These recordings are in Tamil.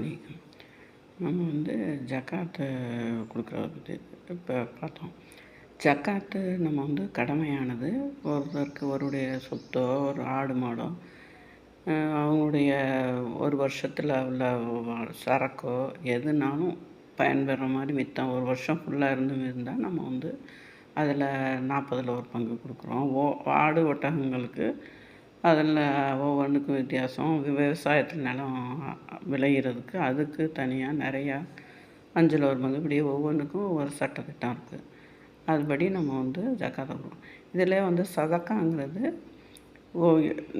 அலைக்கும். நம்ம ஜக்காத்து கொடுக்குறத பற்றி இப்போ பார்த்தோம். ஜக்காத்து நம்ம கடமையானது. ஒருத்தருக்கு அவருடைய சொத்தோ, ஒரு ஆடு மாடோ, அவங்களுடைய ஒரு வருஷத்தில் உள்ள சரக்கோ எதுனாலும் பயன்பெற மாதிரி மித்தம் ஒரு வருஷம் ஃபுல்லாக இருந்தால் நம்ம அதில் 40ல் ஒரு பங்கு கொடுக்குறோம். ஆடு ஒட்டகங்களுக்கு அதில் ஒவ்வொன்றுக்கும் வித்தியாசம். விவசாயத்தில் நிலம் விளையிறதுக்கு அதுக்கு தனியாக நிறையா 5ல் ஒரு பங்கு, இப்படி ஒவ்வொன்றுக்கும் ஒவ்வொரு சட்டத்திட்டம் இருக்குது. அதுபடி நம்ம ஜக்காத்தை கொடுக்கணும். இதில் சதக்காங்கிறது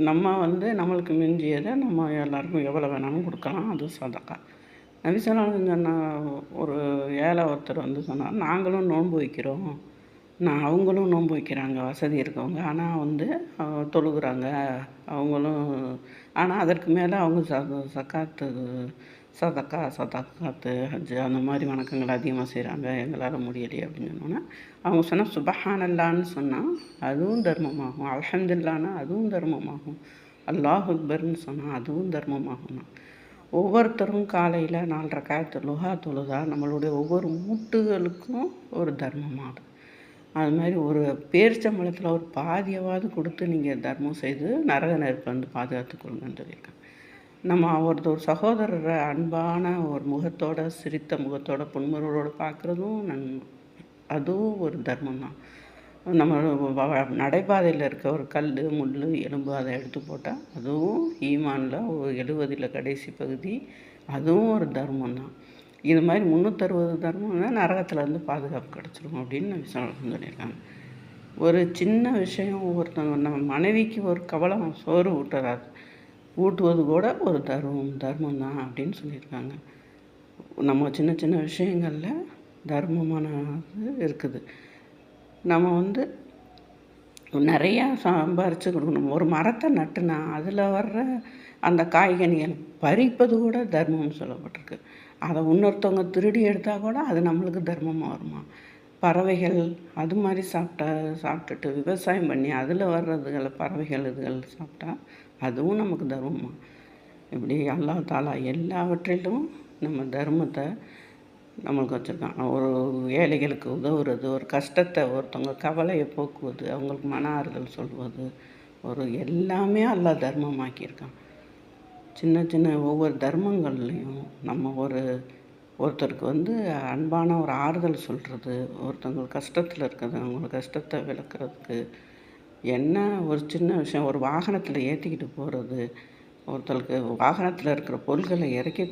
நம்ம நம்மளுக்கு மிஞ்சியதை நம்ம எல்லாருக்கும் எவ்வளோ வேணாலும் கொடுக்கலாம். அது சதக்கா. நபி ஸல்லல்லாஹு அலைஹி வஸல்லம் சொன்ன ஒரு ஏழை ஒருத்தர் சொன்னார், நாங்களும் நோன்பு வைக்கிறோம், அவங்களும் நோன்பு வைக்கிறாங்க வசதி இருக்கவங்க, ஆனால் தொழுகிறாங்க அவங்களும், ஆனால் அதற்கு மேலே அவங்க சக்காத்து சதக்காத்து ஹஜ்ஜு அந்த மாதிரி வணக்கங்கள் அதிகமாக செய்கிறாங்க, எங்களால் முடியலையே அப்படின்னு சொன்னோன்னா அவங்க சொன்னால் சுபஹானல்லான்னு சொன்னால் அதுவும் தர்மமாகும், அல்ஹம்துலில்லாஹ்னா அதுவும் தர்மமாகும், அல்லாஹ் அக்பர்னு சொன்னால் அதுவும் தர்மமாகும். ஒவ்வொருத்தரும் காலையில் 4 ரக்காத்து லுஹா தொழுதா நம்மளுடைய ஒவ்வொரு மூட்டுகளுக்கும் ஒரு தர்மமாகும். அது மாதிரி ஒரு பேரிச்சம்பழத்தில் ஒரு பாதியாவது கொடுத்து நீங்கள் தர்மம் செய்து நரக நெருப்பு பாதுகாத்து கொள்ளுங்கன்னு சொல்லியிருக்காங்க. நம்ம ஒரு சகோதரரை அன்பான ஒரு முகத்தோட, சிரித்த முகத்தோட, புன்முறுவலோடு பார்க்குறதும் அதுவும் ஒரு தர்மம் தான். நம்ம நடைபாதையில் இருக்க ஒரு கல், முள், எலும்பு அதை எடுத்து போட்டால் அதுவும் ஈமானில் ஒரு 70ல் கடைசி பகுதி, அதுவும் ஒரு தர்மம் தான். இது மாதிரி 360 தர்மம்னா நரகத்துலேருந்து பாதுகாப்பு கிடச்சிரும் அப்படின்னு நபி ஸல்லல்லாஹு அலைஹி வஸல்லம் சொல்லியிருக்காங்க. ஒரு சின்ன விஷயம், ஒருத்தவங்க நம்ம மனைவிக்கு ஒரு கவலம் சோறு ஊட்டுவது கூட ஒரு தர்மம் தான் அப்படின்னு சொல்லியிருக்காங்க. நம்ம சின்ன சின்ன விஷயங்களில் தர்மமானது இருக்குது. நம்ம நிறையா சம்பாரித்து கொடுக்கணும். ஒரு மரத்தை நட்டுனா அதில் வர்ற அந்த காய்கனிகள் பறிப்பது கூட தர்மம்னு சொல்லப்பட்டிருக்கு. அதை இன்னொருத்தவங்க திருடி எடுத்தால் கூட அது நம்மளுக்கு தர்மமாக வருமா? பறவைகள் அது மாதிரி சாப்பிட்டுட்டு விவசாயம் பண்ணி அதில் வர்றதுகளை பறவைகள் இதுகள் சாப்பிட்டா அதுவும் நமக்கு தர்மமா? இப்படி அல்லாஹ் தஆலா எல்லாவற்றிலும் நம்ம தர்மத்தை நம்மளுக்கு வச்சுருக்கான். ஒரு ஏழைகளுக்கு உதவுறது, ஒரு கஷ்டத்தை, ஒருத்தவங்க கவலையை போக்குவது, அவங்களுக்கு மன ஆறுதல் சொல்வது, எல்லாமே அல்லாஹ் தர்மமாக்கியிருக்கான். சின்ன சின்ன ஒவ்வொரு தர்மங்கள்லேயும் நம்ம ஒருத்தருக்கு அன்பான ஒரு ஆறுதல் சொல்கிறது, ஒருத்தவங்க கஷ்டத்தில் இருக்கிறது அவங்களோட கஷ்டத்தை விளக்குறதுக்கு, என்ன ஒரு சின்ன விஷயம், ஒரு வாகனத்தில் ஏற்றிக்கிட்டு போகிறது, ஒருத்தருக்கு வாகனத்தில் இருக்கிற பொருட்களை இறக்கி